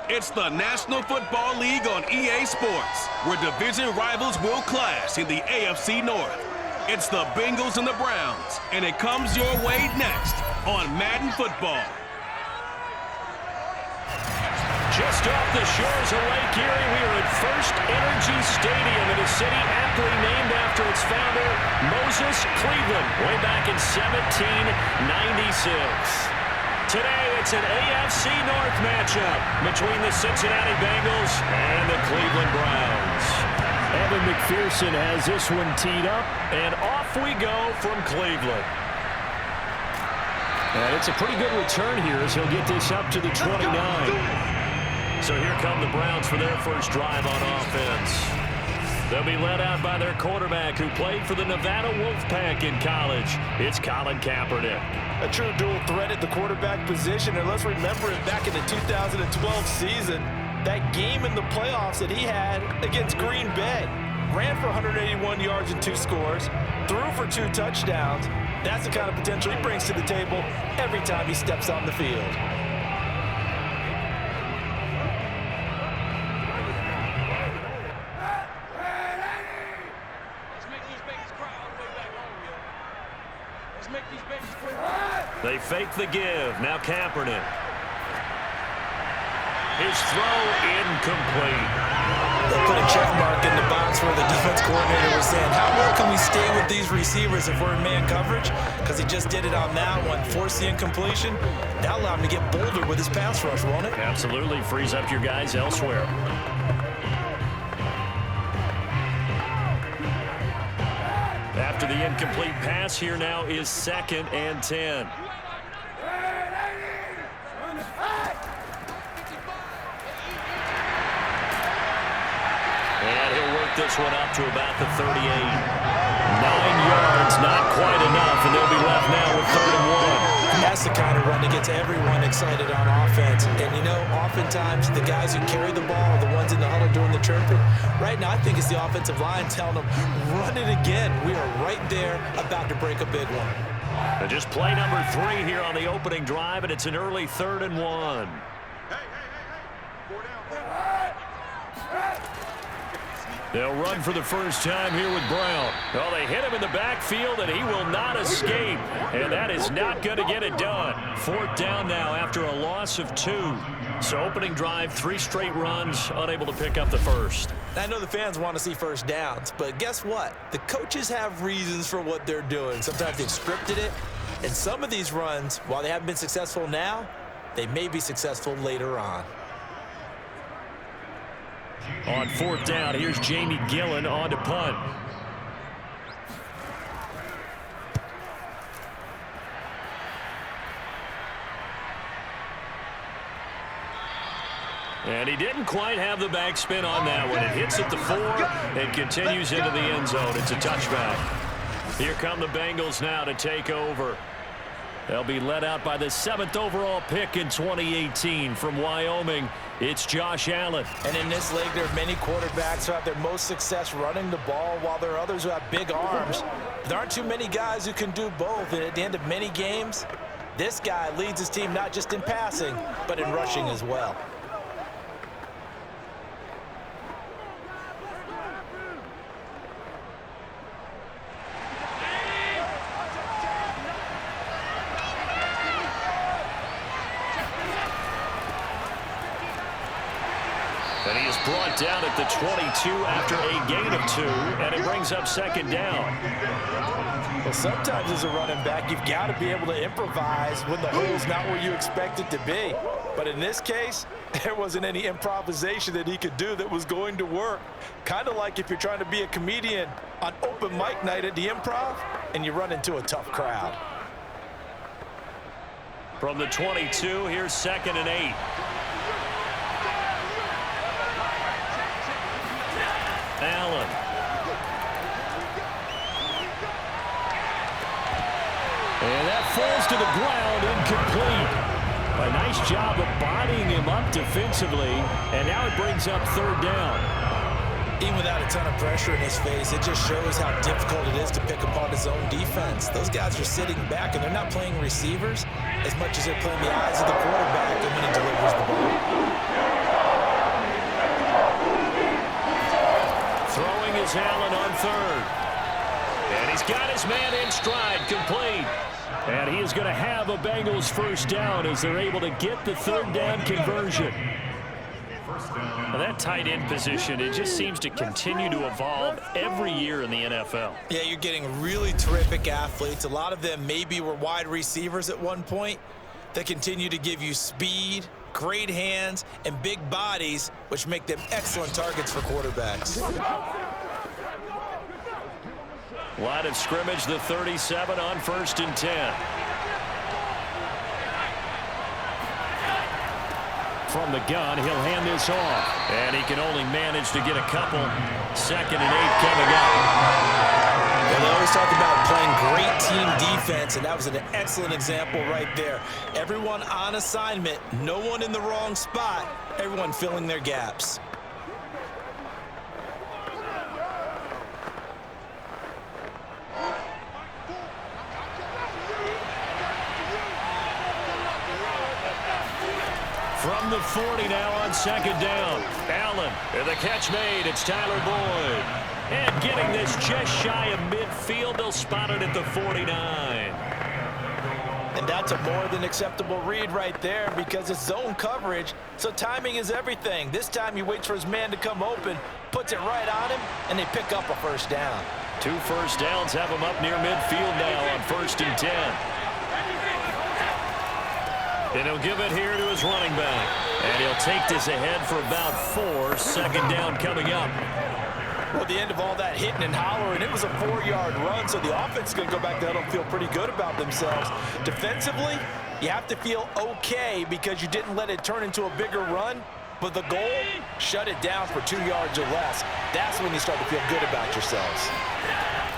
It's the National Football League on EA Sports, where division rivals will clash in the AFC North. It's the Bengals and the Browns, and it comes your way next on Madden Football. Just off the shores of Lake Erie, we are at First Energy Stadium in a city aptly named after its founder, Moses Cleveland, way back in 1796. Today, it's an AFC North matchup between the Cincinnati Bengals and the Cleveland Browns. Evan McPherson has this one teed up, and off we go from Cleveland. And it's a pretty good return here as he'll get this up to the 29. So here come the Browns for their first drive on offense. They'll be led out by their quarterback who played for the Nevada Wolfpack in college. It's Colin Kaepernick. A true dual threat at the quarterback position. And let's remember it back in the 2012 season, that game in the playoffs that he had against Green Bay. Ran for 181 yards and 2 scores. Threw for 2 touchdowns. That's the kind of potential he brings to the table every time he steps on the field. They fake the give. Now Kaepernick. His throw incomplete. They put a check mark in the box where the defense coordinator was saying, how well can we stay with these receivers if we're in man coverage? Because he just did it on that one, forced the incompletion. That allowed him to get bolder with his pass rush, won't it? Absolutely. Frees up your guys elsewhere. After the incomplete pass, here now is 2nd and 10. And he'll work this one up to about the 38. 9 yards, not quite enough, and they'll be left now with 3rd and 1. That's the kind of run that gets everyone excited on offense. And, you know, oftentimes the guys who carry the ball are the ones in the huddle doing the chirping. Right now, I think it's the offensive line telling them, run it again. We are right there about to break a big one. And just play number 3 here on the opening drive, and it's an early 3rd and 1. They'll run for the first time here with Brown. Well, they hit him in the backfield, and he will not escape. And that is not going to get it done. 4th down now after a loss of 2. So opening drive, 3 straight runs, unable to pick up the first. I know the fans want to see first downs, but guess what? The coaches have reasons for what they're doing. Sometimes they've scripted it. And some of these runs, while they haven't been successful now, they may be successful later on. On 4th down, here's Jamie Gillen on to punt. And he didn't quite have the backspin on that one. It hits at the 4 and continues into the end zone. It's a touchback. Here come the Bengals now to take over. They'll be led out by the 7th overall pick in 2018 from Wyoming. It's Josh Allen. And in this league, there are many quarterbacks who have their most success running the ball, while there are others who have big arms. There aren't too many guys who can do both. And at the end of many games, this guy leads his team not just in passing, but in rushing as well. And he is brought down at the 22 after a gain of 2, and it brings up 2nd down. Well, sometimes as a running back, you've got to be able to improvise when the hole's not where you expect it to be. But in this case, there wasn't any improvisation that he could do that was going to work. Kind of like if you're trying to be a comedian on open mic night at the Improv and you run into a tough crowd. From the 22, here's 2nd and 8. Allen. And that falls to the ground, incomplete. A nice job of bodying him up defensively, and now it brings up 3rd down. Even without a ton of pressure in his face, it just shows how difficult it is to pick apart his own defense. Those guys are sitting back, and they're not playing receivers as much as they're playing the eyes of the quarterback and when he delivers the ball. got his man in stride, complete. And he is going to have a Bengals first down as they're able to get the third down conversion. Now that tight end position, it just seems to continue to evolve every year in the NFL. Yeah, you're getting really terrific athletes. A lot of them maybe were wide receivers at one point. They continue to give you speed, great hands, and big bodies, which make them excellent targets for quarterbacks. Line of scrimmage, the 37 on 1st and 10. From the gun, he'll hand this off. And he can only manage to get a couple. 2nd and 8 coming up. Well, they always talk about playing great team defense, and that was an excellent example right there. Everyone on assignment, no one in the wrong spot, everyone filling their gaps. From the 40 now on 2nd down. Allen, and the catch made. It's Tyler Boyd. And getting this just shy of midfield. They'll spot it at the 49. And that's a more than acceptable read right there because it's zone coverage, so timing is everything. This time he waits for his man to come open, puts it right on him, and they pick up a first down. 2 first downs have him up near midfield now on 1st and 10. And he'll give it here to his running back. And he'll take this ahead for about 4. 2nd down coming up. Well, at the end of all that hitting and hollering, it was a 4-yard run, so the offense is going to go back to huddle and feel pretty good about themselves. Defensively, you have to feel okay because you didn't let it turn into a bigger run, but the goal, shut it down for 2 yards or less. That's when you start to feel good about yourselves.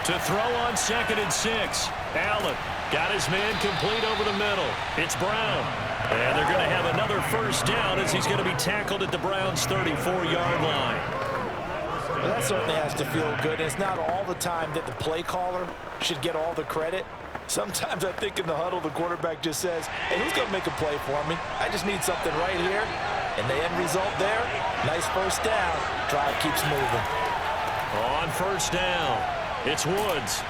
To throw on 2nd and 6. Allen got his man complete over the middle. It's Brown. And they're going to have another first down as he's going to be tackled at the Browns' 34-yard line. Well, that certainly has to feel good. It's not all the time that the play caller should get all the credit. Sometimes I think in the huddle, the quarterback just says, hey, who's going to make a play for me? I just need something right here. And the end result there, nice first down. Drive keeps moving. On 1st down, it's Woods.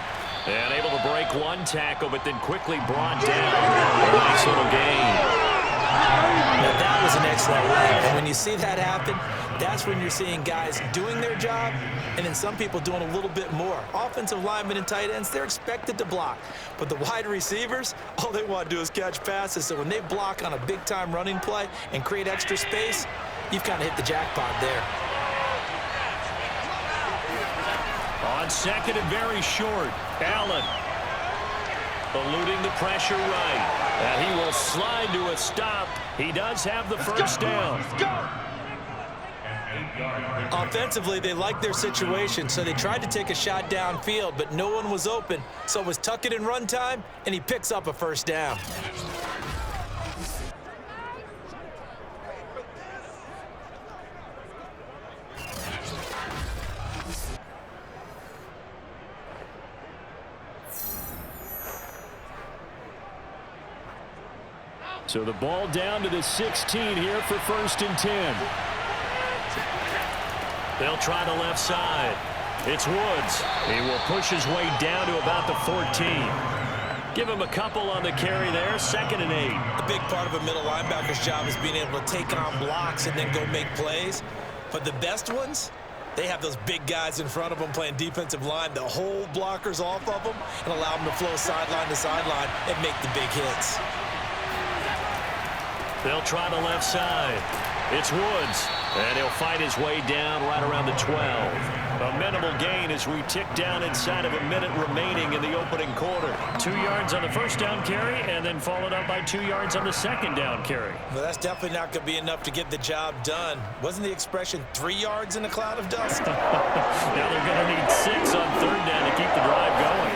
And able to break one tackle, but then quickly brought down. A nice little gain. Now that was an excellent run. And when you see that happen, that's when you're seeing guys doing their job and then some people doing a little bit more. Offensive linemen and tight ends, they're expected to block. But the wide receivers, all they want to do is catch passes. So when they block on a big-time running play and create extra space, you've kind of hit the jackpot there. On 2nd and very short, Allen eluding the pressure right. And he will slide to a stop. He does have the first down. Offensively, they like their situation, so they tried to take a shot downfield, but no one was open. So it was tuck it in run time, and he picks up a first down. So the ball down to the 16 here for 1st and 10. They'll try the left side. It's Woods. He will push his way down to about the 14. Give him a couple on the carry there. 2nd and 8. A big part of a middle linebacker's job is being able to take on blocks and then go make plays. But the best ones, they have those big guys in front of them playing defensive line that hold blockers off of them and allow them to flow sideline to sideline and make the big hits. They'll try the left side. It's Woods. And he'll fight his way down right around the 12. A minimal gain as we tick down inside of a minute remaining in the opening quarter. 2 yards on the first down carry and then followed up by 2 yards on the second down carry. Well, that's definitely not going to be enough to get the job done. Wasn't the expression 3 yards in a cloud of dust? Now they're going to need 6 on 3rd down to keep the drive going.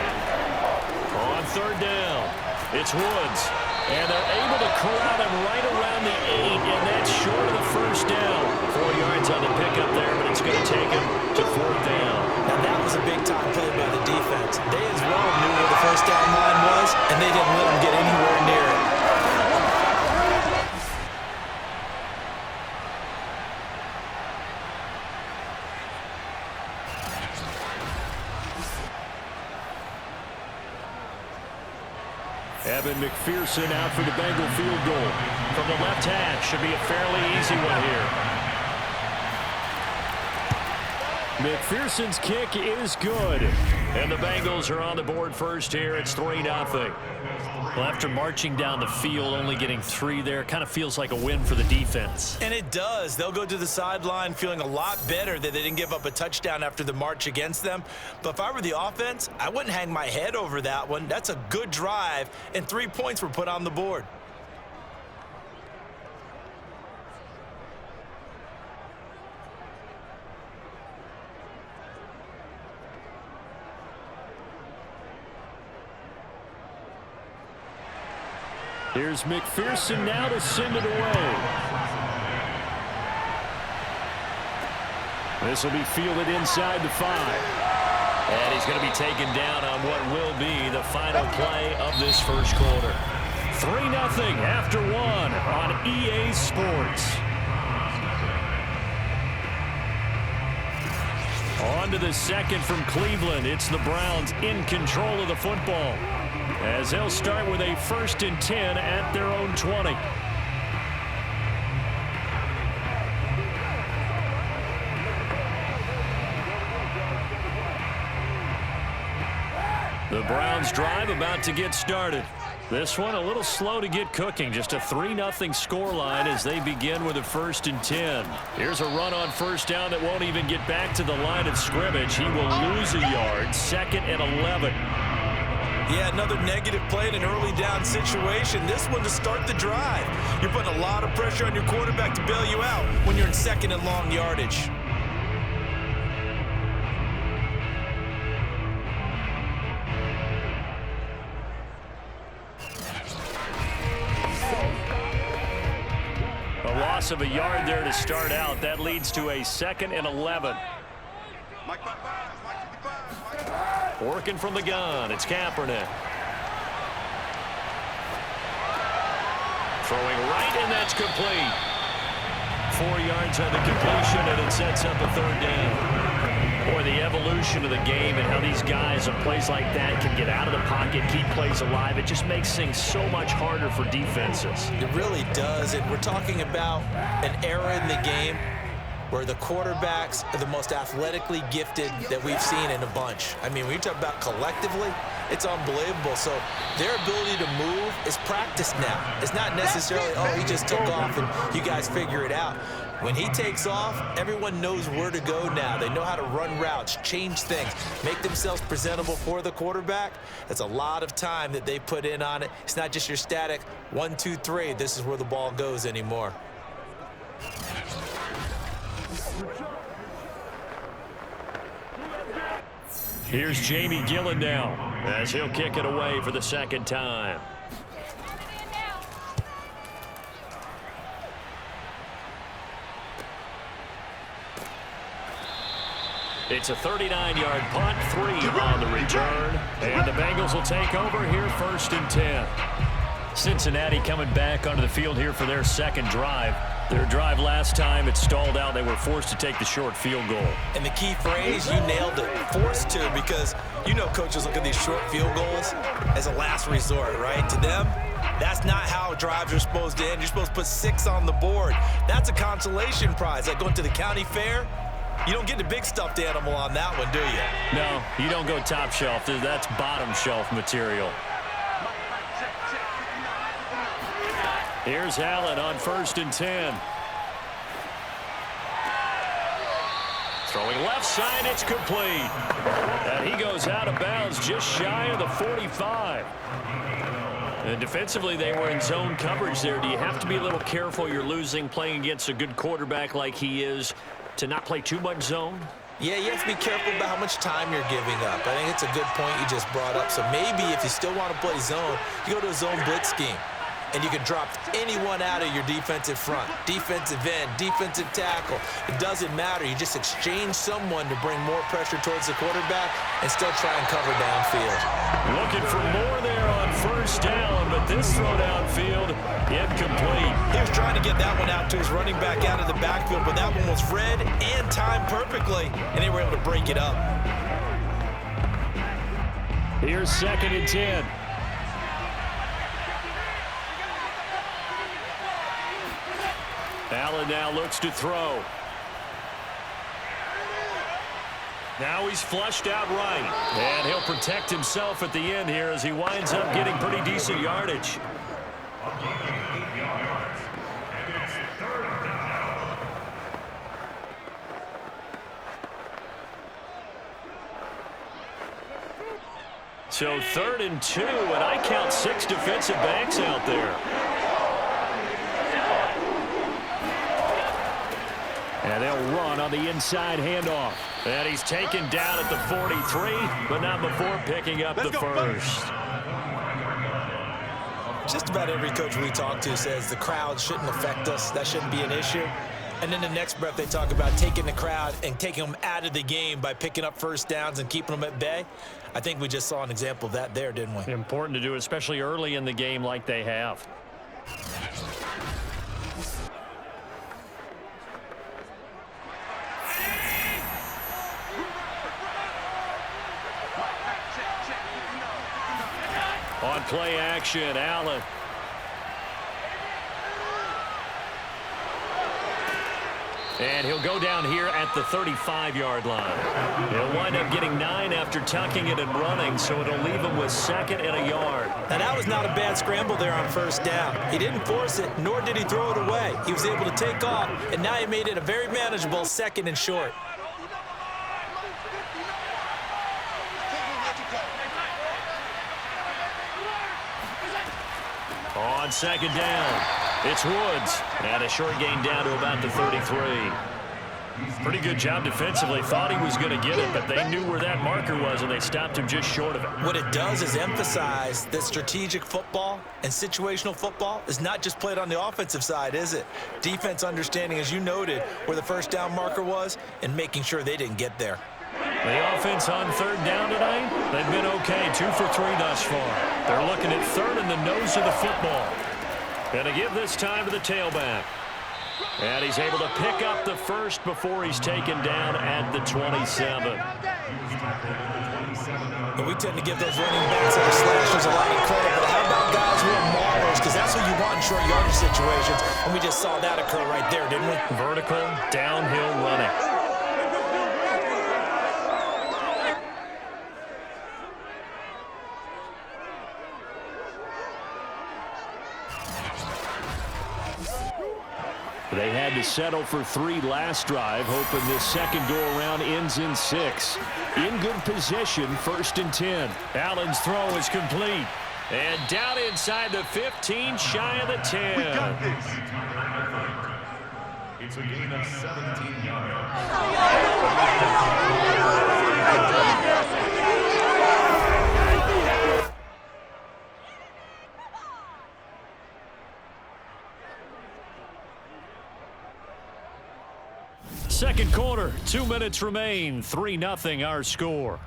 On 3rd down, it's Woods. And they're able to corral him right around the 8, and that's short of the first down. 4 yards on the pickup there, but it's going to take him to 4th down. Now that was a big-time play by the defense. They as well knew where the first down line was, and they didn't let him get anywhere near it. Evan McPherson out for the Bengal field goal. From the left hash, should be a fairly easy one here. McPherson's kick is good. And the Bengals are on the board first here. It's 3-0. Well, after marching down the field, only getting 3 there, kind of feels like a win for the defense. And it does. They'll go to the sideline feeling a lot better that they didn't give up a touchdown after the march against them. But if I were the offense, I wouldn't hang my head over that one. That's a good drive, and 3 points were put on the board. Here's McPherson now to send it away. This will be fielded inside the 5. And he's going to be taken down on what will be the final play of this first quarter. 3-0 after 1 on EA Sports. On to the second from Cleveland. It's the Browns in control of the football, as they'll start with a 1st and 10 at their own 20. The Browns drive about to get started. This one a little slow to get cooking. Just a 3-0 scoreline as they begin with a 1st and 10. Here's a run on first down that won't even get back to the line of scrimmage. He will lose a yard. 2nd and 11. Yeah, another negative play in an early down situation. This one to start the drive. You're putting a lot of pressure on your quarterback to bail you out when you're in 2nd and long yardage. A loss of a yard there to start out. That leads to a 2nd and 11. Working from the gun, it's Kaepernick. Throwing right, and that's complete. 4 yards on the completion, and it sets up a 3rd down. Boy, the evolution of the game and how these guys on plays like that can get out of the pocket, keep plays alive, it just makes things so much harder for defenses. It really does, and we're talking about an era in the game where the quarterbacks are the most athletically gifted that we've seen in a bunch. I mean, when you talk about collectively, it's unbelievable. So their ability to move is practiced now. It's not necessarily, oh, he just took off and you guys figure it out. When he takes off, everyone knows where to go now. They know how to run routes, change things, make themselves presentable for the quarterback. That's a lot of time that they put in on it. It's not just your static 1, 2, 3. This is where the ball goes anymore. Here's Jamie Gillen now, as he'll kick it away for the 2nd time. It's a 39-yard punt, 3 on the return, and the Bengals will take over here 1st and 10. Cincinnati coming back onto the field here for their 2nd drive. Their drive last time, it stalled out. They were forced to take the short field goal. And the key phrase, you nailed it, forced to, because you know coaches look at these short field goals as a last resort, right? To them, that's not how drives are supposed to end. You're supposed to put 6 on the board. That's a consolation prize, like going to the county fair. You don't get the big stuffed animal on that one, do you? No, you don't go top shelf. That's bottom shelf material. Here's Allen on 1st and 10. Throwing left side, it's complete. And he goes out of bounds just shy of the 45. And defensively, they were in zone coverage there. Do you have to be a little careful? You're losing, playing against a good quarterback like he is, to not play too much zone? Yeah, you have to be careful about how much time you're giving up. I think it's a good point you just brought up. So maybe if you still want to play zone, you go to a zone blitz scheme. And you can drop anyone out of your defensive front, defensive end, defensive tackle. It doesn't matter. You just exchange someone to bring more pressure towards the quarterback and still try and cover downfield. Looking for more there on 1st down, but this throw downfield incomplete. He was trying to get that one out to his running back out of the backfield, but that one was read and timed perfectly, and they were able to break it up. Here's 2nd and 10. Allen now looks to throw. Now he's flushed out right. And he'll protect himself at the end here as he winds up getting pretty decent yardage. So 3rd and 2, and I count 6 defensive backs out there. And they'll run on the inside handoff. And he's taken down at the 43, but not before picking up the first. Just about every coach we talk to says the crowd shouldn't affect us. That shouldn't be an issue. And then the next breath they talk about taking the crowd and taking them out of the game by picking up first downs and keeping them at bay. I think we just saw an example of that there, didn't we? Important to do, especially early in the game like they have. On play action, Allen. And he'll go down here at the 35-yard line. He'll wind up getting 9 after tucking it and running, so it'll leave him with 2nd and a yard. Now, that was not a bad scramble there on first down. He didn't force it, nor did he throw it away. He was able to take off, and now he made it a very manageable 2nd and short. On 2nd down, it's Woods. And a short gain down to about the 33. Pretty good job defensively. Thought he was going to get it, but they knew where that marker was, and they stopped him just short of it. What it does is emphasize that strategic football and situational football is not just played on the offensive side, is it? Defense understanding, as you noted, where the first down marker was and making sure they didn't get there. The offense on 3rd down tonight, they've been okay, 2 for 3 thus far. They're looking at 3rd in the nose of the football. And to give this time to the tailback. And he's able to pick up the first before he's taken down at the 27. But we tend to give those running backs and the slashers a lot of credit, but how about guys who are maulers? Because that's what you want in short yardage situations, and we just saw that occur right there, didn't we? Vertical, downhill running. They had to settle for 3 last drive, hoping this second go-around ends in 6. In good position, 1st and 10. Allen's throw is complete. And down inside the 15, shy of the 10. We got this. It's a gain of 17 yards. Second quarter, 2 minutes remain. 3-0 our score.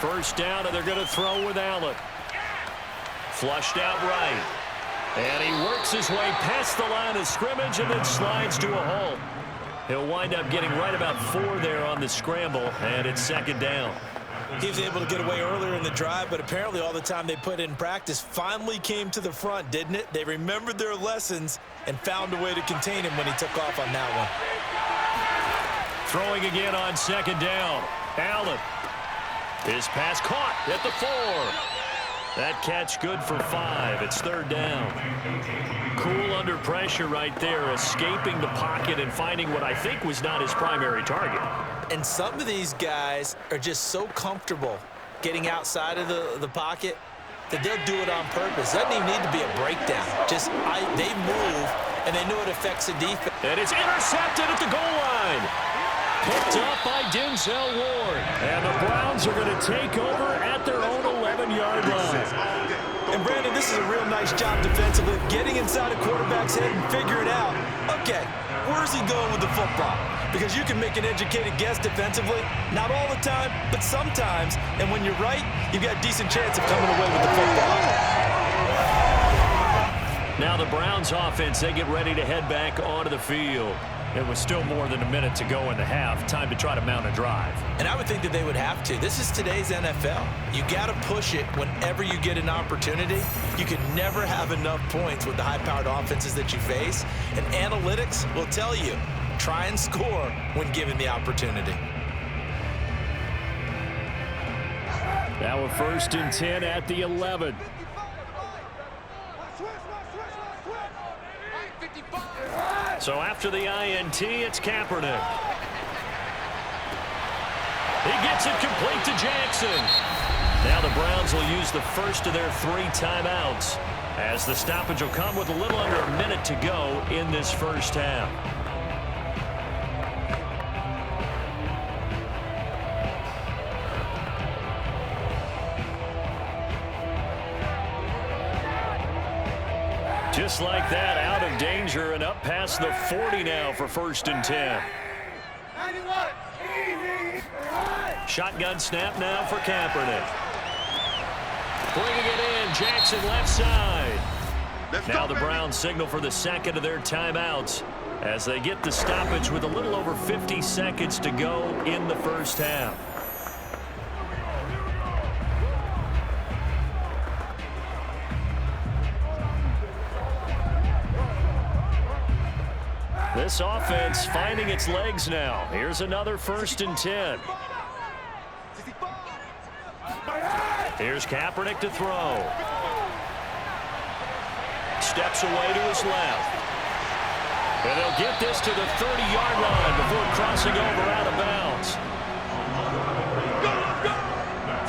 First down, and they're going to throw with Allen. Flushed out right. And he works his way past the line of scrimmage and then slides to a halt. He'll wind up getting right about 4 there on the scramble, and it's 2nd down. He was able to get away earlier in the drive, but apparently all the time they put in practice finally came to the front, didn't it? They remembered their lessons and found a way to contain him when he took off on that one. Throwing again on 2nd down. Allen. His pass caught at the 4. That catch good for 5. It's 3rd down. Cool under pressure right there, escaping the pocket and finding what I think was not his primary target. And some of these guys are just so comfortable getting outside of the pocket that they'll do it on purpose. Doesn't even need to be a breakdown. Just they move, and they know it affects the defense. And it's intercepted at the goal line. Picked up by Denzel Ward. And the Browns are going to take over at their own 11-yard line. And, Brandon, this is a real nice job defensively, getting inside a quarterback's head and figuring out, okay, Where's he going with the football? Because you can make an educated guess defensively, not all the time, but sometimes. And when you're right, you've got a decent chance of coming away with the football. Now the Browns offense, they get ready to head back onto the field. It was still more than a minute to go in the half. Time to try to mount a drive. And I would think that they would have to. This is today's NFL. You got to push it whenever you get an opportunity. You can never have enough points with the high-powered offenses that you face. And analytics will tell you, try and score when given the opportunity. Now a 1st and 10 at the 11. So after the INT, it's Kaepernick. He gets it complete to Jackson. Now the Browns will use the first of their 3 timeouts, as the stoppage will come with a little under a minute to go in this first half. Just like that, out of danger and up past the 40 now for 1st and 10. Shotgun snap now for Kaepernick. Bringing it in, Jackson left side. Now the Browns signal for the second of their timeouts as they get the stoppage with a little over 50 seconds to go in the first half. This offense finding its legs now. Here's another 1st and 10. Here's Kaepernick to throw. Steps away to his left. And they'll get this to the 30-yard line before crossing over out of bounds.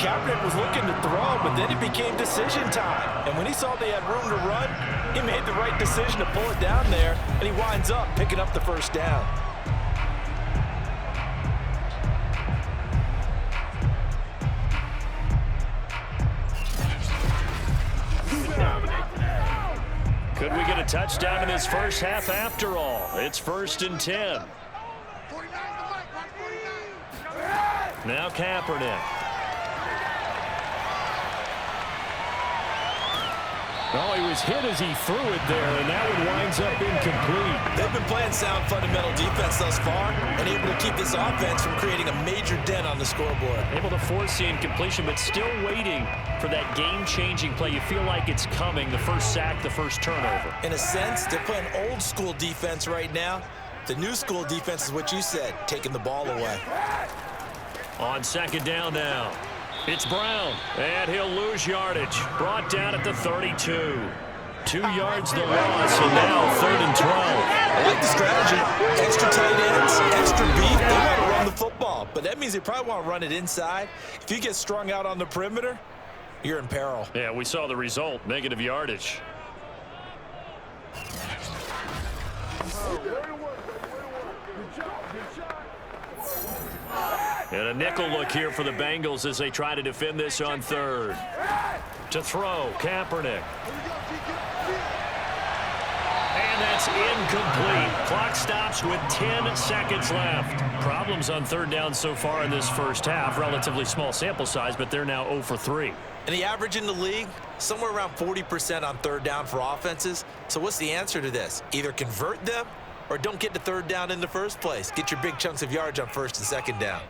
Kaepernick was looking to throw, but then it became decision time. And when he saw they had room to run, he made the right decision to pull it down there, and he winds up picking up the 1st down. Could we get a touchdown in this first half after all? It's 1st and 10. Now Kaepernick. Oh, he was hit as he threw it there, and that one winds up incomplete. They've been playing sound fundamental defense thus far and able to keep this offense from creating a major dent on the scoreboard. Able to force the incompletion, but still waiting for that game-changing play. You feel like it's coming, the first sack, the first turnover. In a sense, they're playing old-school defense right now. The new-school defense is what you said, taking the ball away. On 2nd down now. It's Brown, and he'll lose yardage. Brought down at the 32. 2 yards the loss, and now 3rd and 12. I like the strategy. Extra tight ends, extra beef. They want to run the football, but that means they probably want to run it inside. If you get strung out on the perimeter, you're in peril. Yeah, we saw the result, negative yardage. And a nickel look here for the Bengals as they try to defend this on 3rd. To throw, Kaepernick. And that's incomplete. Clock stops with 10 seconds left. Problems on 3rd down so far in this first half. Relatively small sample size, but they're now 0 for 3. And the average in the league, somewhere around 40% on 3rd down for offenses. So what's the answer to this? Either convert them or don't get to 3rd down in the first place. Get your big chunks of yards on 1st and 2nd down.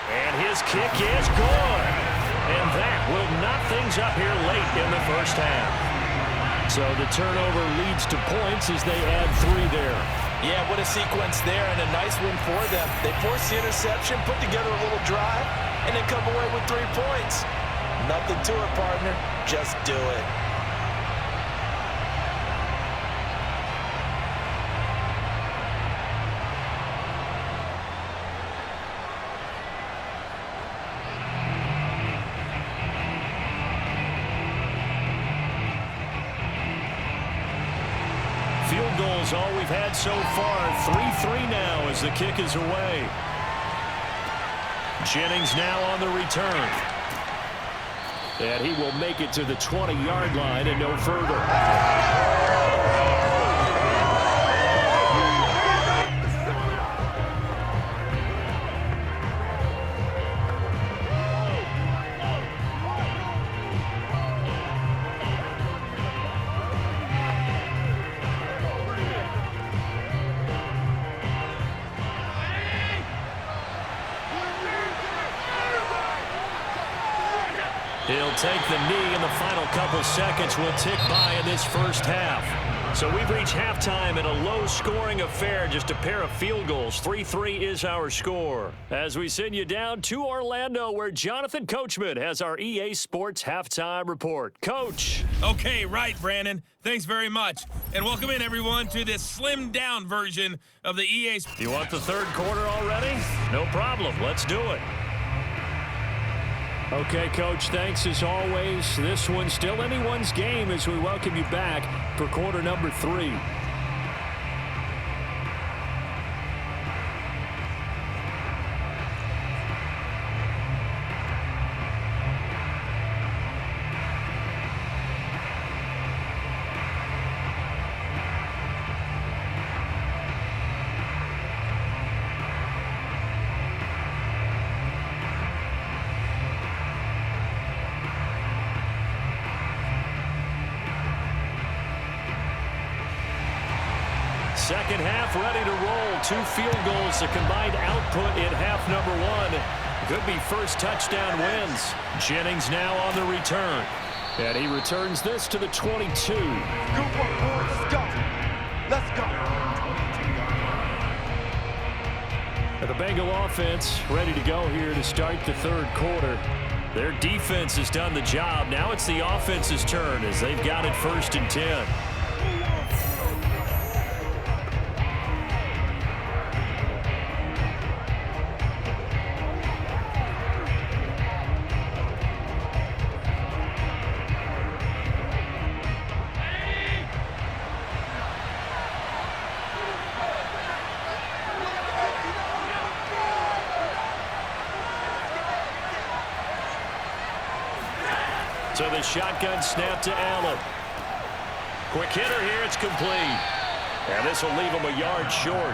And his kick is good. And that will knock things up here late in the first half. So the turnover leads to points as they add 3 there. Yeah, what a sequence there, and a nice win for them. They forced the interception, put together a little drive, and then come away with 3 points. Nothing to it, partner. Just do it. Field goals all we've had so far. 3-3 now as the kick is away. Jennings now on the return. And he will make it to the 20-yard line and no further. They'll take the knee, and the final couple seconds will tick by in this first half. So we've reached halftime in a low-scoring affair, just a pair of field goals. 3-3 is our score. As we send you down to Orlando, where Jonathan Coachman has our EA Sports Halftime Report. Coach. Okay, right, Brandon. Thanks very much. And welcome in, everyone, to this slimmed-down version of the EA Sports. You want the third quarter already? No problem. Let's do it. Okay, Coach, thanks as always. This one's still anyone's game as we welcome you back for quarter number 3. Second half ready to roll. 2 field goals, the combined output in half number 1. Could be first touchdown wins. Jennings now on the return. And he returns this to the 22. Good work, boys. Let's go. Let's go. And the Bengal offense ready to go here to start the third quarter. Their defense has done the job. Now it's the offense's turn as they've got it 1st and 10. So the shotgun snap to Allen. Quick hitter here, it's complete. And this will leave him a yard short.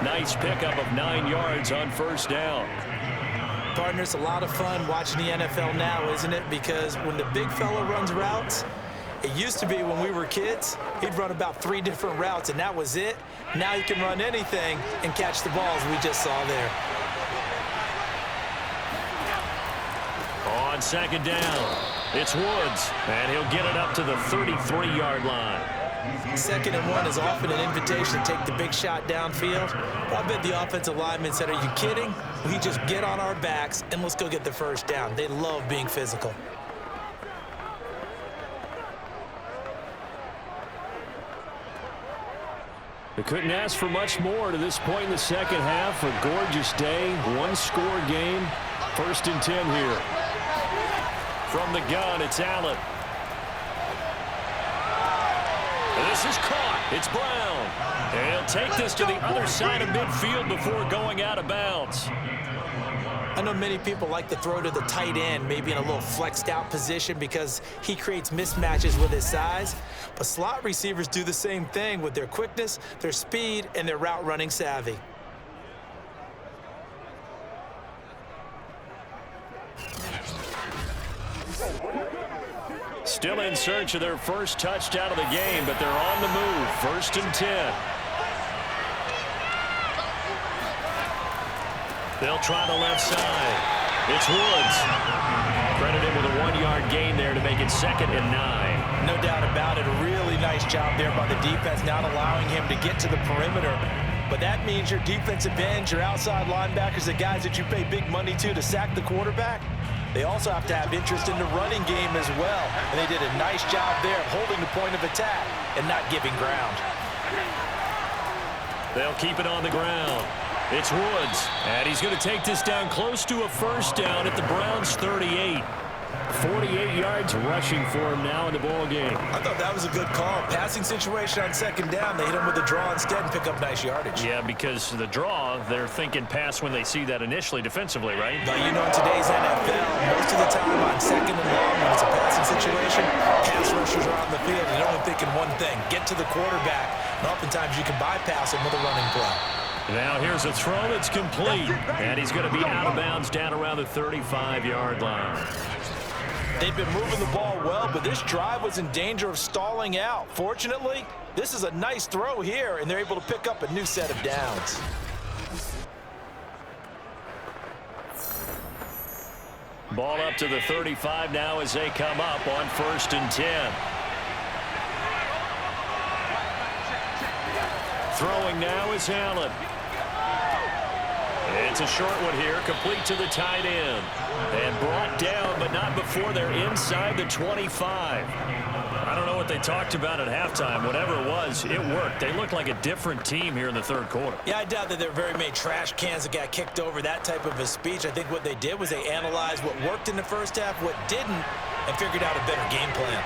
Nice pickup of 9 yards on first down. Partner, it's a lot of fun watching the NFL now, isn't it? Because when the big fella runs routes, it used to be when we were kids, he'd run about 3 different routes, and that was it. Now he can run anything and catch the balls we just saw there. On second down, it's Woods, and he'll get it up to the 33-yard line. 2nd and 1 is often an invitation to take the big shot downfield. But I bet the offensive lineman said, are you kidding? We just get on our backs and let's go get the first down. They love being physical. They couldn't ask for much more to this point in the second half. A gorgeous day, 1-score game. 1st and 10 here. From the gun, it's Allen. And this is caught. It's Brown. And he'll take this to the other side of midfield before going out of bounds. I know many people like to throw to the tight end, maybe in a little flexed out position because he creates mismatches with his size. But slot receivers do the same thing with their quickness, their speed, and their route running savvy. Still in search of their first touchdown of the game, but they're on the move. 1st and 10. They'll try the left side. It's Woods. Credited with a 1-yard gain there to make it 2nd and 9. No doubt about it. A really nice job there by the defense, not allowing him to get to the perimeter. But that means your defensive ends, your outside linebackers, the guys that you pay big money to sack the quarterback, they also have to have interest in the running game as well. And they did a nice job there of holding the point of attack and not giving ground. They'll keep it on the ground. It's Woods, and he's going to take this down close to a first down at the Browns' 38. 48 yards rushing for him now in the ball game. I thought that was a good call. Passing situation on 2nd down. They hit him with a draw instead and pick up nice yardage. Yeah, because the draw, they're thinking pass when they see that initially defensively, right? But you know, in today's NFL, most of the time on 2nd and long, when it's a passing situation, pass rushers are on the field and they're only thinking one thing, get to the quarterback. And oftentimes you can bypass him with a running play. Now here's a throw that's complete, and he's going to be out of bounds down around the 35-yard line. They've been moving the ball well, but this drive was in danger of stalling out. Fortunately, this is a nice throw here, and they're able to pick up a new set of downs. Ball up to the 35 now as they come up on 1st and 10. Throwing now is Allen. It's a short one here, complete to the tight end. And brought down, but not before they're inside the 25. I don't know what they talked about at halftime. Whatever it was, it worked. They looked like a different team here in the third quarter. Yeah, I doubt that there were very many trash cans that got kicked over, that type of a speech. I think what they did was they analyzed what worked in the first half, what didn't, and figured out a better game plan.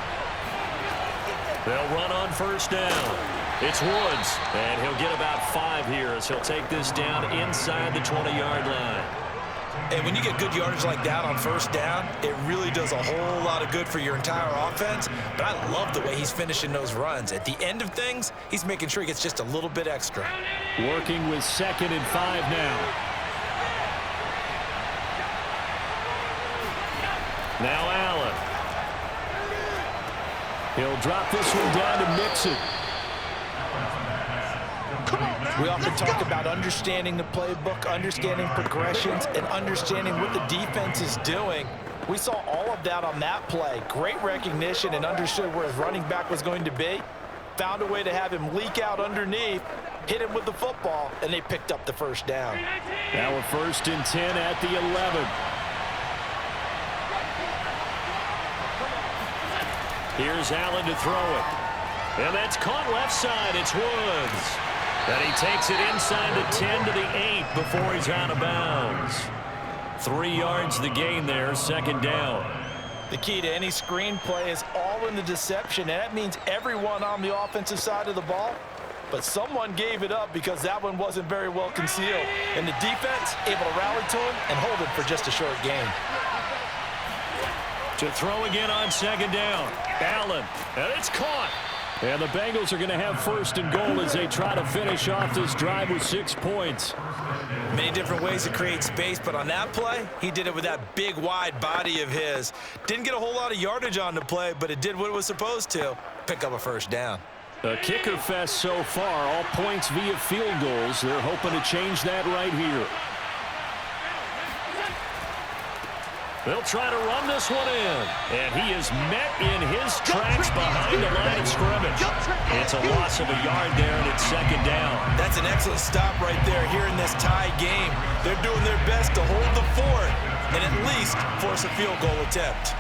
They'll run on 1st down. It's Woods, and he'll get about 5 here as he'll take this down inside the 20-yard line. And when you get good yardage like that on 1st down, it really does a whole lot of good for your entire offense. But I love the way he's finishing those runs. At the end of things, he's making sure he gets just a little bit extra. Working with 2nd and 5 now. Now Allen. He'll drop this one down to Mixon. We often talk about understanding the playbook, understanding progressions, and understanding what the defense is doing. We saw all of that on that play. Great recognition and understood where his running back was going to be. Found a way to have him leak out underneath, hit him with the football, and they picked up the 1st down. Now a 1st and 10 at the 11. Here's Allen to throw it. And that's caught left side. It's Woods. And he takes it inside the 10 to the 8 before he's out of bounds. 3 yards the gain there, 2nd down. The key to any screen play is all in the deception, and that means everyone on the offensive side of the ball. But someone gave it up because that one wasn't very well concealed. And the defense able to rally to him and hold it for just a short gain. To throw again on 2nd down. Allen, and it's caught. And the Bengals are going to have 1st and goal as they try to finish off this drive with 6 points. Many different ways to create space, but on that play, he did it with that big, wide body of his. Didn't get a whole lot of yardage on the play, but it did what it was supposed to, pick up a 1st down. A kicker fest so far, all points via field goals. They're hoping to change that right here. They'll try to run this one in. And he is met in his tracks behind the line of scrimmage. It's a loss of a yard there, and it's 2nd down. That's an excellent stop right there here in this tie game. They're doing their best to hold the fort and at least force a field goal attempt.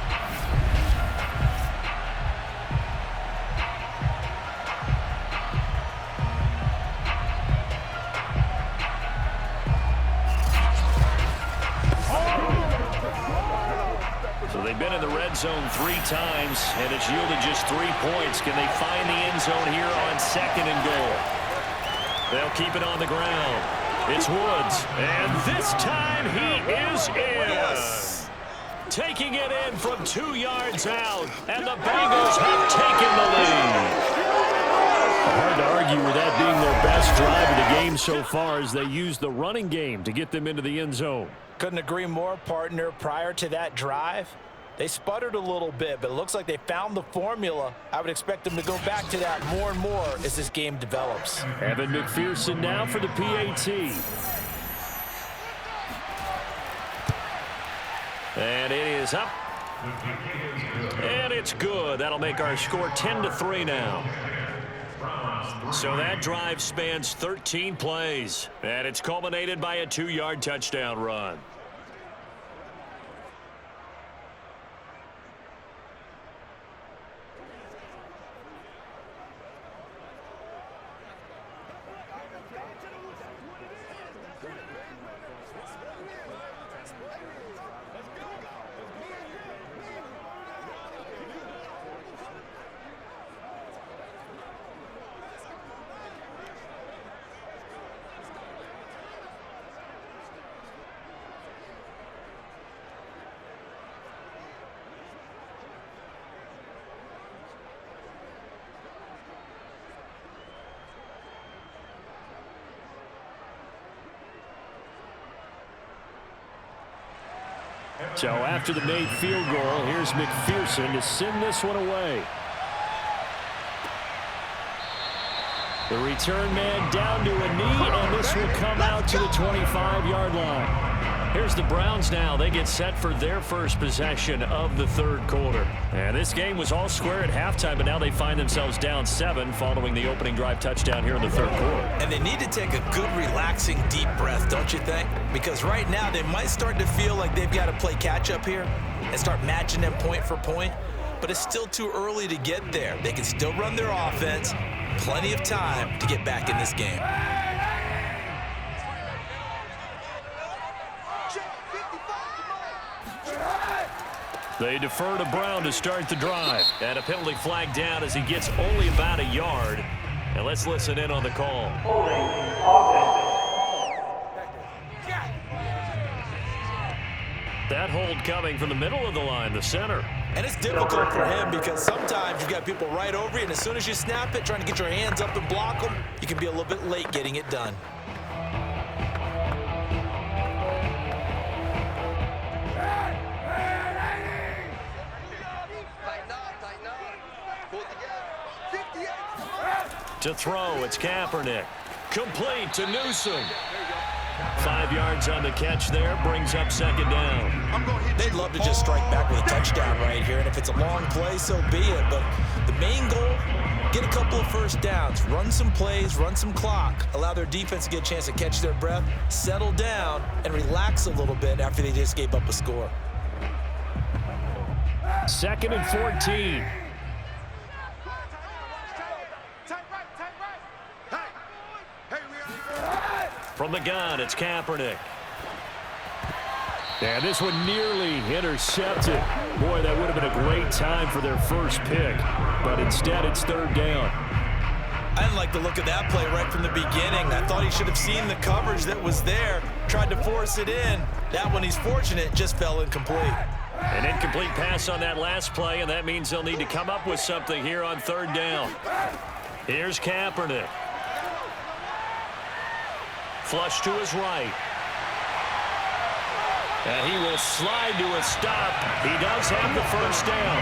They've been in the red zone 3 times, and it's yielded just 3 points. Can they find the end zone here on 2nd and goal? They'll keep it on the ground. It's Woods, and this time he is in. Yes. Taking it in from 2 yards out, and the Bengals have taken the lead. Hard to argue with that being their best drive of the game so far as they use the running game to get them into the end zone. Couldn't agree more, partner. Prior to that drive, they sputtered a little bit, but it looks like they found the formula. I would expect them to go back to that more and more as this game develops. Evan McPherson now for the PAT. And it is up. And it's good. That'll make our score 10-3 now. So that drive spans 13 plays, and it's culminated by a 2-yard touchdown run. So after the made field goal, here's McPherson to send this one away. The return man down to a knee, and this will come out to the 25-yard line. Here's the Browns now. They get set for their first possession of the third quarter. And this game was all square at halftime, but now they find themselves down 7 following the opening drive touchdown here in the third quarter. And they need to take a good, relaxing, deep breath, don't you think? Because right now they might start to feel like they've got to play catch-up here and start matching them point for point. But it's still too early to get there. They can still run their offense. Plenty of time to get back in this game. They defer to Brown to start the drive. And a penalty flag down as he gets only about a yard. And let's listen in on the call. That hold coming from the middle of the line, the center. And it's difficult for him because sometimes you've got people right over you, and as soon as you snap it, trying to get your hands up and block them, you can be a little bit late getting it done. To throw, it's Kaepernick. Complete to Newsom. 5 yards on the catch there, brings up second down. They'd love to just strike back with a touchdown right here, and if it's a long play, so be it. But the main goal, get a couple of first downs, run some plays, run some clock, allow their defense to get a chance to catch their breath, settle down, and relax a little bit after they just gave up a score. 2nd and 14. From the gun, it's Kaepernick. And this one nearly intercepted. Boy, that would have been a great time for their first pick. But instead, it's third down. I didn't like the look of that play right from the beginning. I thought he should have seen the coverage that was there, tried to force it in. That one, he's fortunate, just fell incomplete. An incomplete pass on that last play, and that means they'll need to come up with something here on third down. Here's Kaepernick. Flush to his right. And he will slide to a stop. He does have the first down.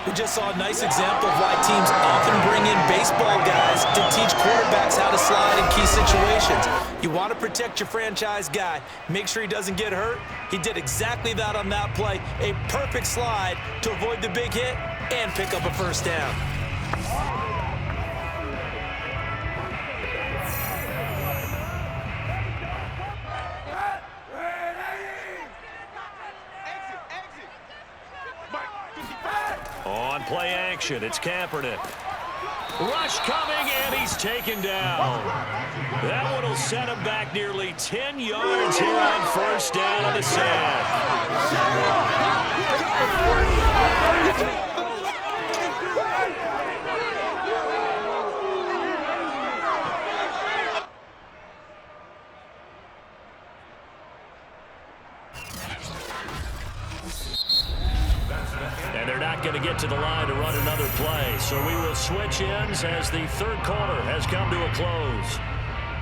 We just saw a nice example of why teams often bring in baseball guys to teach quarterbacks how to slide in key situations. You want to protect your franchise guy. Make sure he doesn't get hurt. He did exactly that on that play. A perfect slide to avoid the big hit and pick up a first down. On play action, it's Kaepernick. Rush coming, and he's taken down. That one will set him back nearly 10 yards here on first down on the sack. And they're not going to get to the line to run another play. So we will switch ends as the third quarter has come to a close.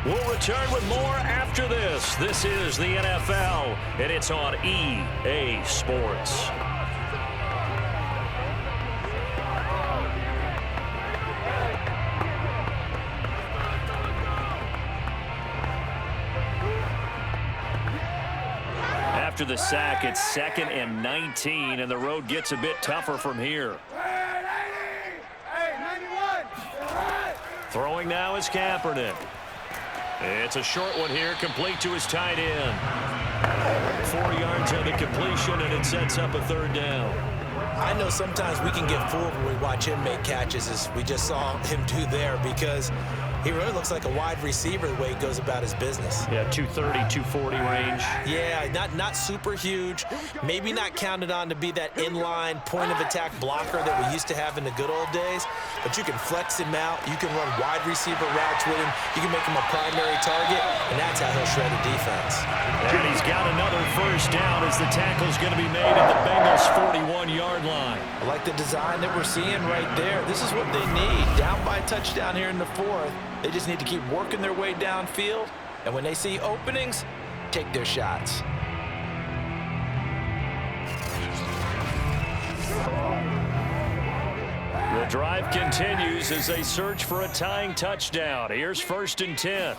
We'll return with more after this. This is the NFL, and it's on EA Sports. After the sack, it's 2nd and 19, and the road gets a bit tougher from here. Throwing now is Kaepernick. It's a short one here, complete to his tight end. 4 yards on the completion, and it sets up a third down. I know sometimes we can get fooled when we watch him make catches, as we just saw him do there, because he really looks like a wide receiver the way he goes about his business. Yeah, 230, 240 range. Yeah, not super huge. Maybe not counted on to be that inline point-of-attack blocker that we used to have in the good old days. But you can flex him out. You can run wide receiver routes with him. You can make him a primary target, and that's how he'll shred a defense. And he's got another first down as the tackle's going to be made at the Bengals' 41-yard line. I like the design that we're seeing right there. This is what they need. Down by a touchdown here in the fourth. They just need to keep working their way downfield, and when they see openings, take their shots. The drive continues as they search for a tying touchdown. Here's 1st and 10.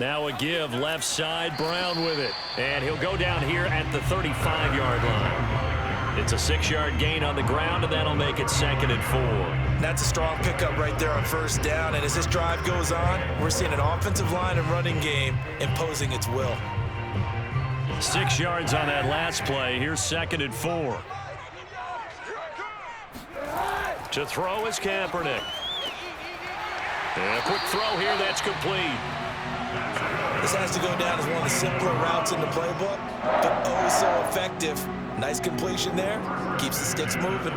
Now a give left side, Brown with it. And he'll go down here at the 35-yard line. It's a 6-yard gain on the ground, and that'll make it 2nd and 4. That's a strong pickup right there on first down. And as this drive goes on, we're seeing an offensive line and running game imposing its will. 6 yards on that last play. Here's 2nd and 4. To throw is Kaepernick. And a quick throw here, that's complete. This has to go down as one of the simpler routes in the playbook, but oh so effective. Nice completion there. Keeps the sticks moving.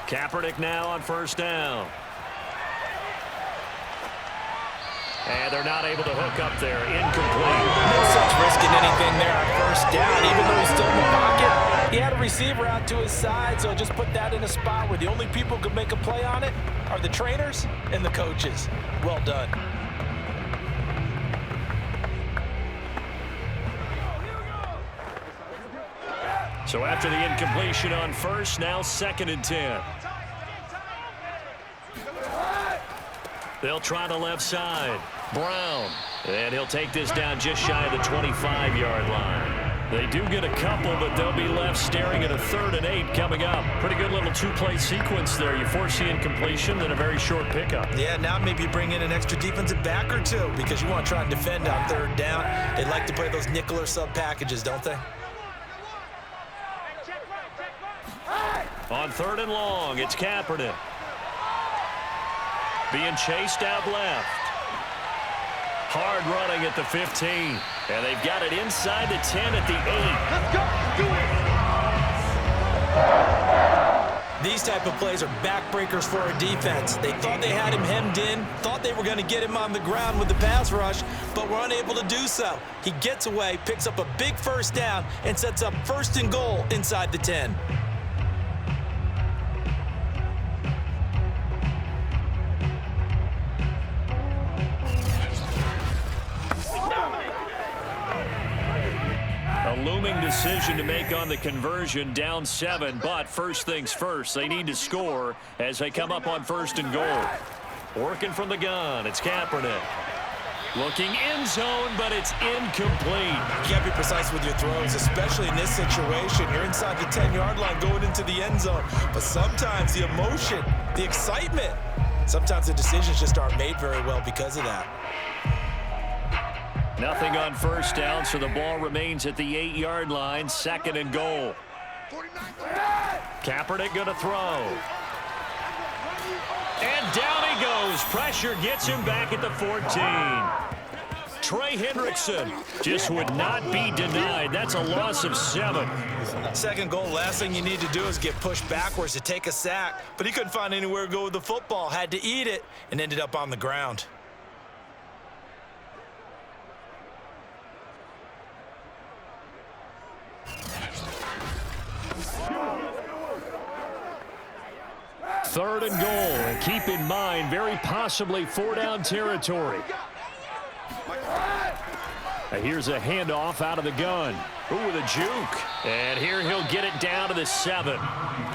Kaepernick now on first down. And they're not able to hook up there. Incomplete. No sense risking anything there on first down, even though he's still in the pocket. He had a receiver out to his side, so just put that in a spot where the only people who can make a play on it are the trainers and the coaches. Well done. So after the incompletion on first, now 2nd and 10. They'll try the left side. Brown. And he'll take this down just shy of the 25-yard line. They do get a couple, but they'll be left staring at a 3rd and 8 coming up. Pretty good little 2-play sequence there. You force the incompletion, then a very short pickup. Yeah, now maybe you bring in an extra defensive back or two because you want to try and defend on 3rd down. They like to play those nickel or sub packages, don't they? On 3rd and long, it's Kaepernick. Being chased out left. Hard running at the 15. And they've got it inside the 10 at the 8. Let's go. Do it. These type of plays are backbreakers for a defense. They thought they had him hemmed in, thought they were going to get him on the ground with the pass rush, but were unable to do so. He gets away, picks up a big first down, and sets up 1st and goal inside the 10. Looming decision to make on the conversion, down 7, but first things first, they need to score as they come up on 1st and goal. Working from the gun, it's Kaepernick. Looking end zone, but it's incomplete. You can't be precise with your throws, especially in this situation. You're inside the 10-yard line going into the end zone, but sometimes the emotion, the excitement, sometimes the decisions just aren't made very well because of that. Nothing on first down, so the ball remains at the 8-yard line, 2nd and goal. Kaepernick going to throw. And down he goes. Pressure gets him back at the 14. Trey Hendrickson just would not be denied. That's a loss of 7. 2nd goal, last thing you need to do is get pushed backwards to take a sack, but he couldn't find anywhere to go with the football, had to eat it, and ended up on the ground. Third and goal, and keep in mind, very possibly 4-down territory. And here's a handoff out of the gun. Ooh, with a juke. And here he'll get it down to the 7.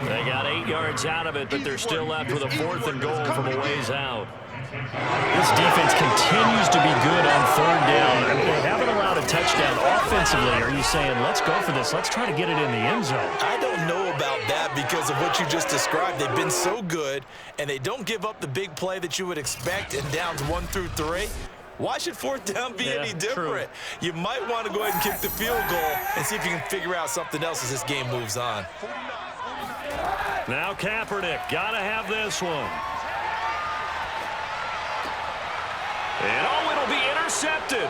They got 8 yards out of it, but they're still left with a 4th and goal from a ways out. This defense continues to be good on 3rd down. I mean, they haven't allowed a touchdown offensively. Are you saying, let's go for this, let's try to get it in the end zone? I don't know about that because of what you just described. They've been so good, and they don't give up the big play that you would expect in downs 1 through 3. Why should 4th down be any different? True. You might want to go ahead and kick the field goal and see if you can figure out something else as this game moves on. Now Kaepernick, got to have this one. And oh, it'll be intercepted.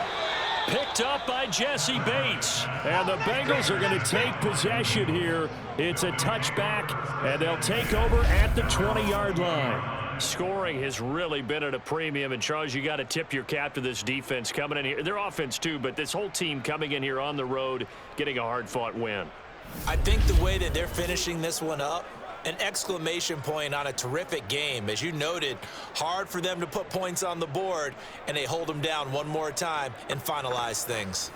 Picked up by Jesse Bates. And the Bengals are going to take possession here. It's a touchback, and they'll take over at the 20-yard line. Scoring has really been at a premium, and Charles, you got to tip your cap to this defense coming in here. Their offense too, but this whole team coming in here on the road, getting a hard-fought win. I think the way that they're finishing this one up An exclamation point on a terrific game. As you noted, hard for them to put points on the board, and they hold them down one more time and finalize things.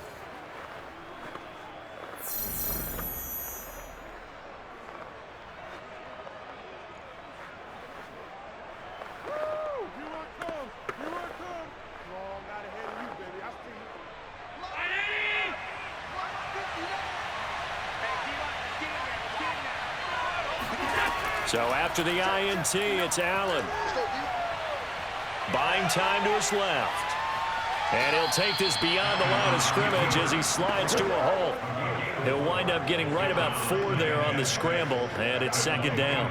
So after the INT, it's Allen. Buying time to his left. And he'll take this beyond the line of scrimmage as he slides to a hole. He'll wind up getting right about 4 there on the scramble, and it's second down.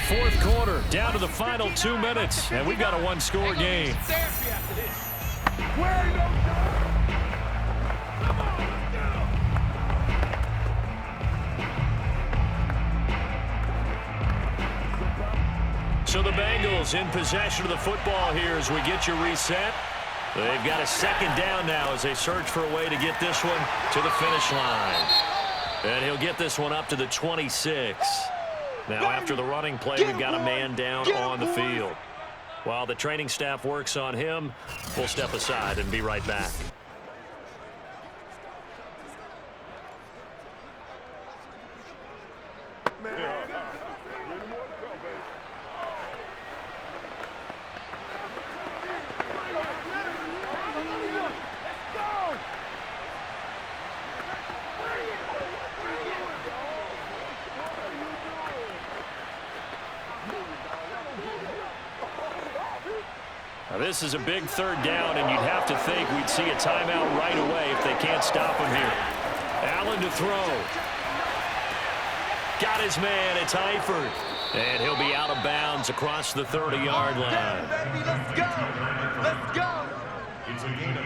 Fourth quarter, down to the final 2 minutes, and we've got a one-score game. So the Bengals in possession of the football here as we get you reset. They've got a second down now as they search for a way to get this one to the finish line. And he'll get this one up to the 26. Now after the running play, we've got a man down on the field. While the training staff works on him, we'll step aside and be right back. Now this is a big third down, and you'd have to think we'd see a timeout right away if they can't stop him here. Allen to throw. Got his man. It's Eifert. And he'll be out of bounds across the 30-yard line. Let's go. Let's go.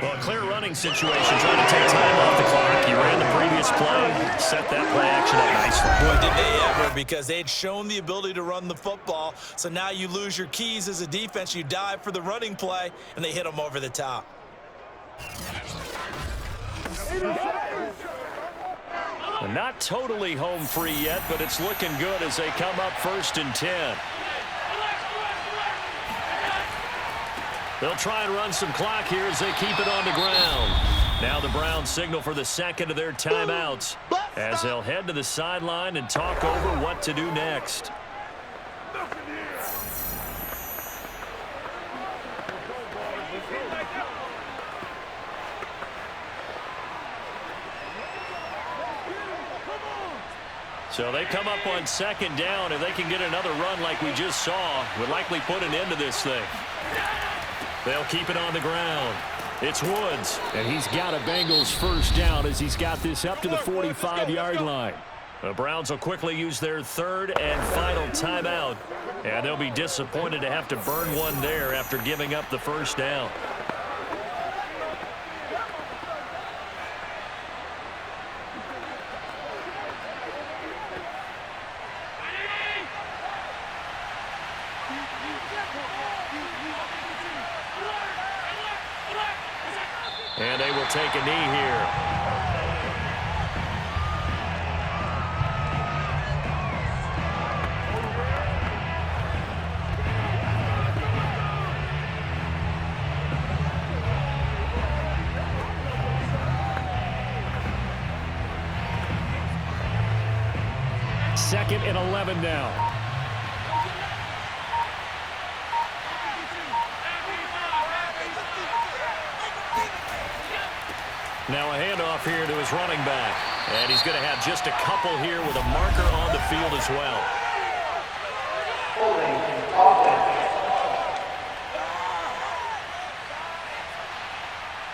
Well, a clear running situation, trying to take time off the clock. He ran the previous play, set that play action up nicely. Boy, did they ever, because they had shown the ability to run the football. So now you lose your keys as a defense. You dive for the running play, and they hit them over the top. They're not totally home free yet, but it's looking good as they come up 1st and 10. They'll try and run some clock here as they keep it on the ground. Now the Browns signal for the second of their timeouts as they'll head to the sideline and talk over what to do next. So they come up on second down. If they can get another run like we just saw, would likely put an end to this thing. They'll keep it on the ground. It's Woods. And he's got a Bengals first down as he's got this up to the 45-yard line. The Browns will quickly use their third and final timeout. And they'll be disappointed to have to burn one there after giving up the first down. And they will take a knee here. Second and 11 now. Now a handoff here to his running back. And he's going to have just a couple here with a marker on the field as well.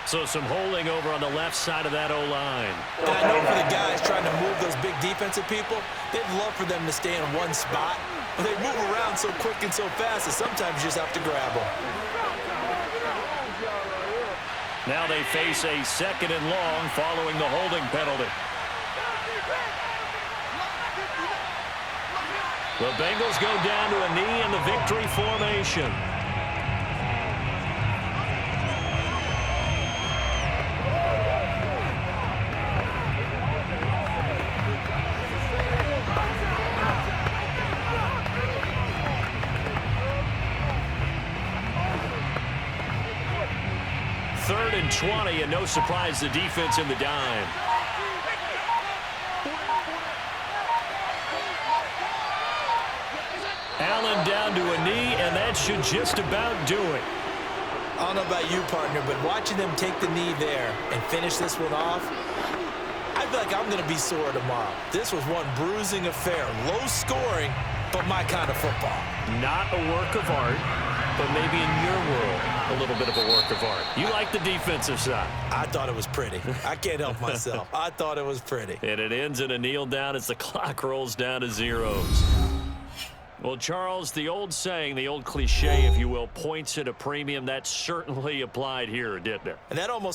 So some holding over on the left side of that O-line. And I know for the guys trying to move those big defensive people, they'd love for them to stay in one spot. But they move around so quick and so fast that sometimes you just have to grab them. Now they face a second and long following the holding penalty. The Bengals go down to a knee in the victory formation. and 20, and no surprise, the defense in the dime. Allen down to a knee, and that should just about do it. I don't know about you, partner, but watching them take the knee there and finish this one off, I feel like I'm going to be sore tomorrow. This was one bruising affair. Low scoring, but my kind of football. Not a work of art, but maybe in your world, a little bit of a work of art. You like the defensive side. I thought it was pretty. I can't help myself. I thought it was pretty. And it ends in a kneel down as the clock rolls down to zeros. Well, Charles, the old saying, the old cliche, if you will, points at a premium, that certainly applied here, didn't it? And that almost